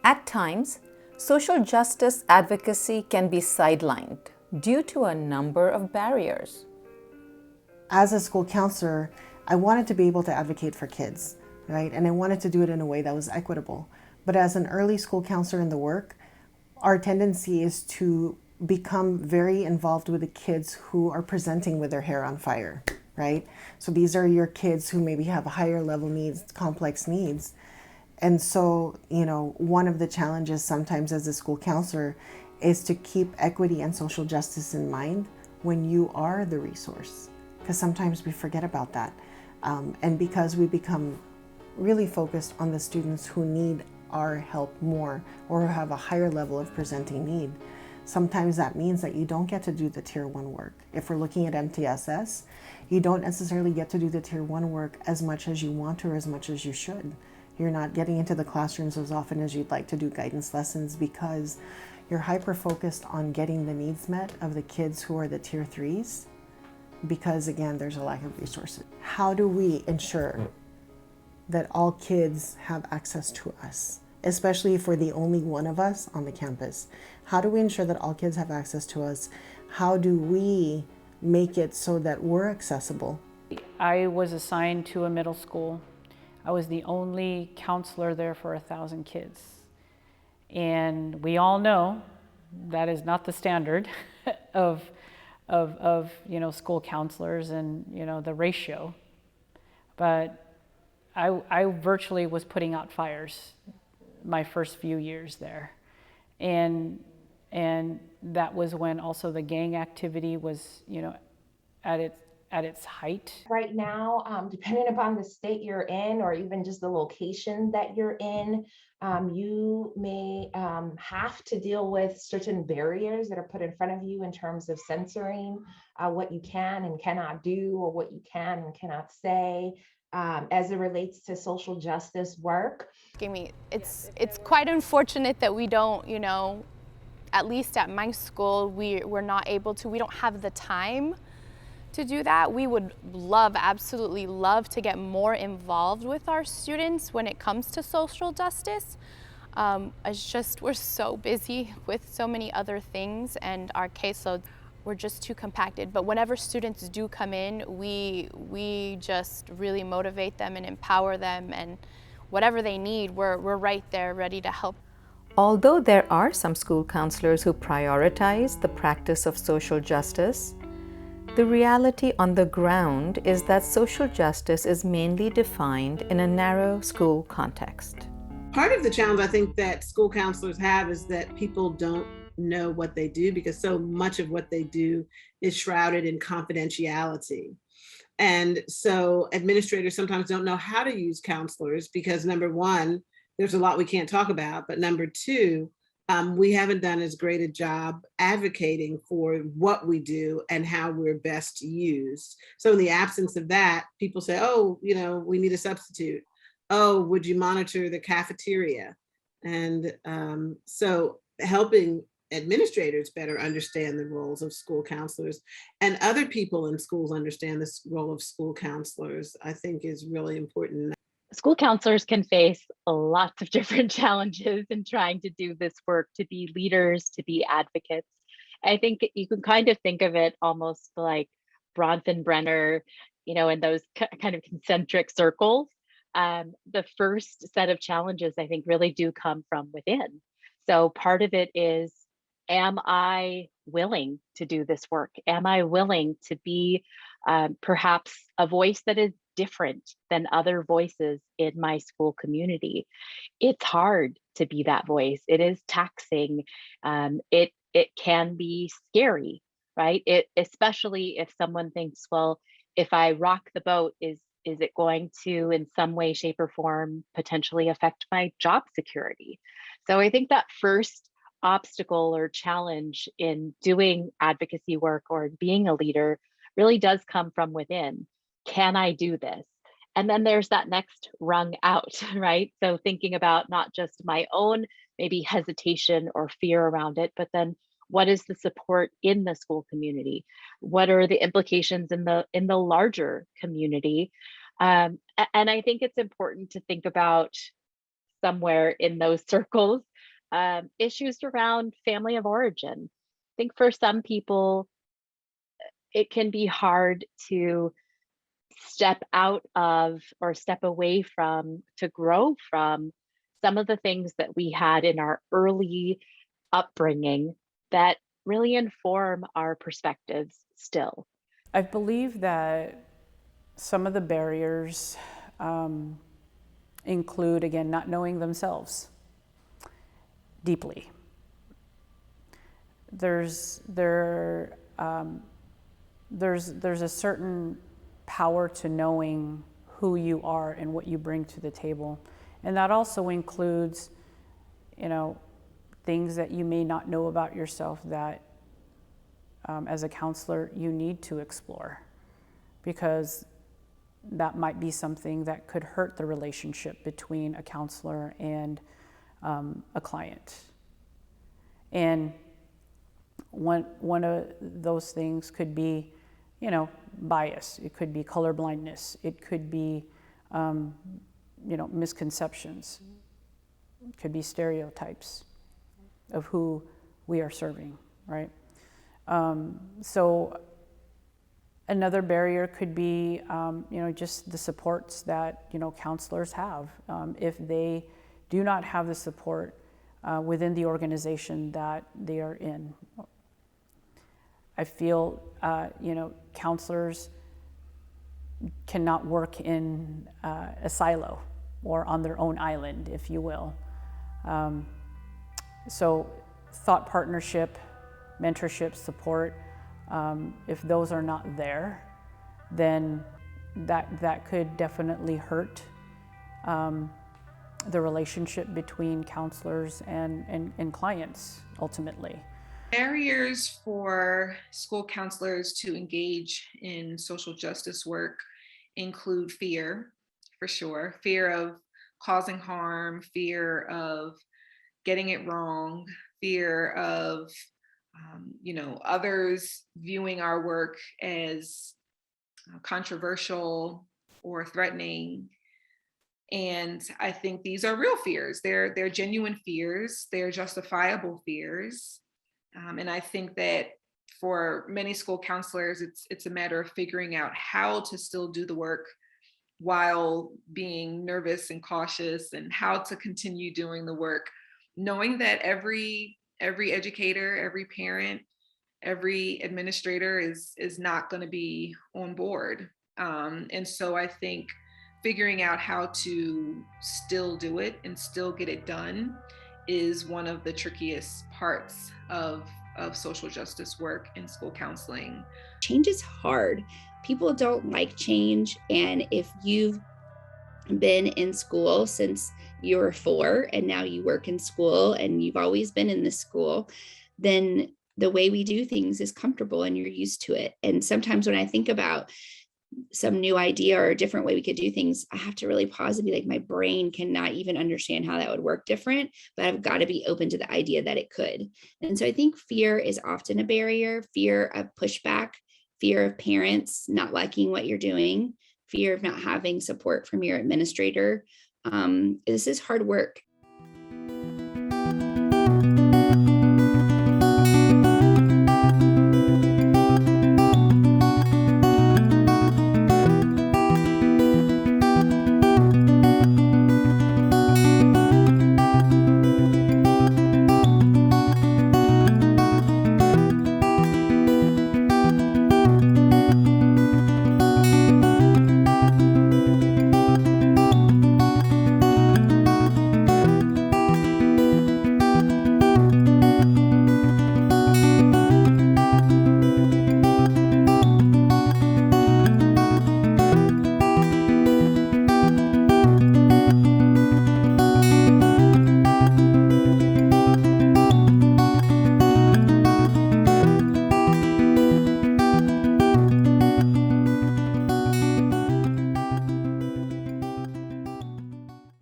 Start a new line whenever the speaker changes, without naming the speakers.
At times, social justice advocacy can be sidelined due to a number of barriers.
As a school counselor, I wanted to be able to advocate for kids, right? And I wanted to do it in a way that was equitable. But as an early school counselor in the work, our tendency is to become very involved with the kids who are presenting with their hair on fire, right? So these are your kids who maybe have higher level needs, complex needs. And so, one of the challenges sometimes as a school counselor is to keep equity and social justice in mind when you are the resource, because sometimes we forget about that. And because we become really focused on the students who need our help more or who have a higher level of presenting need, sometimes that means that you don't get to do the tier 1 work. If we're looking at MTSS, you don't necessarily get to do the tier 1 work as much as you want or as much as you should. You're not getting into the classrooms as often as you'd like to do guidance lessons because you're hyper focused on getting the needs met of the kids who are the tier 3s, because again, there's a lack of resources. How do we ensure that all kids have access to us, especially if we're the only one of us on the campus? How do we ensure that all kids have access to us? How do we make it so that we're accessible?
I was assigned to a middle school. I was the only counselor there for 1,000 kids. And we all know that is not the standard of school counselors and the ratio. But I virtually was putting out fires my first few years there. And that was when also the gang activity was, at its height.
Right now, depending upon the state you're in, or even just the location that you're in, you may have to deal with certain barriers that are put in front of you in terms of censoring what you can and cannot do, or what you can and cannot say, as it relates to social justice work.
I mean, it's quite unfortunate that we don't, at least at my school, we're not able to, we don't have the time to do that. We would absolutely love to get more involved with our students when it comes to social justice. It's just, we're so busy with so many other things, and our caseloads, we're just too compacted. But whenever students do come in, we just really motivate them and empower them, and whatever they need, we're right there ready to help.
Although there are some school counselors who prioritize the practice of social justice, the reality on the ground is that social justice is mainly defined in a narrow school context.
Part of the challenge I think that school counselors have is that people don't know what they do, because so much of what they do is shrouded in confidentiality. And so administrators sometimes don't know how to use counselors because, number one, there's a lot we can't talk about, but number two, we haven't done as great a job advocating for what we do and how we're best used. So in the absence of that, people say, oh, we need a substitute. Oh, would you monitor the cafeteria? And so helping administrators better understand the roles of school counselors and other people in schools understand the role of school counselors, I think is really important.
School counselors can face lots of different challenges in trying to do this work, to be leaders, to be advocates. I think you can kind of think of it almost like Bronfenbrenner, in those kind of concentric circles. The first set of challenges, I think, really do come from within. So part of it is, am I willing to do this work? Am I willing to be perhaps a voice that is different than other voices in my school community? It's hard to be that voice. It is taxing. It can be scary, right? Especially if someone thinks, well, if I rock the boat, is it going to, in some way, shape, or form, potentially affect my job security? So I think that first obstacle or challenge in doing advocacy work or being a leader really does come from within. Can I do this? And then there's that next rung out, right? So thinking about not just my own maybe hesitation or fear around it, but then what is the support in the school community? What are the implications in the larger community? And I think it's important to think about somewhere in those circles. Issues around family of origin. I think for some people, it can be hard to step out of or step away from to grow from some of the things that we had in our early upbringing that really inform our perspectives still.
I believe that some of the barriers include, again, not knowing themselves deeply. There's a certain power to knowing who you are and what you bring to the table, and that also includes, things that you may not know about yourself that, as a counselor, you need to explore, because that might be something that could hurt the relationship between a counselor and a client. And one of those things could be, bias. It could be colorblindness. It could be, misconceptions. It could be stereotypes of who we are serving, right? So another barrier could be, just the supports that, counselors have. If they do not have the support within the organization that they are in. I feel, counselors cannot work in a silo or on their own island, if you will. So thought partnership, mentorship, support, if those are not there, then that could definitely hurt the relationship between counselors and clients ultimately.
Barriers for school counselors to engage in social justice work include fear, for sure, fear of causing harm, fear of getting it wrong, fear of others viewing our work as controversial or threatening. And I think these are real fears. They're genuine fears. They're justifiable fears. And I think that for many school counselors, it's a matter of figuring out how to still do the work while being nervous and cautious, and how to continue doing the work, knowing that every educator, every parent, every administrator is not going to be on board. And so I think figuring out how to still do it and still get it done is one of the trickiest parts of social justice work in school counseling.
Change is hard. People don't like change. And if you've been in school since you were 4 and now you work in school and you've always been in this school, then the way we do things is comfortable and you're used to it. And sometimes when I think about some new idea or a different way we could do things, I have to really pause and be like, my brain cannot even understand how that would work different, but I've got to be open to the idea that it could. And so I think fear is often a barrier, fear of pushback, fear of parents not liking what you're doing, fear of not having support from your administrator. This is hard work.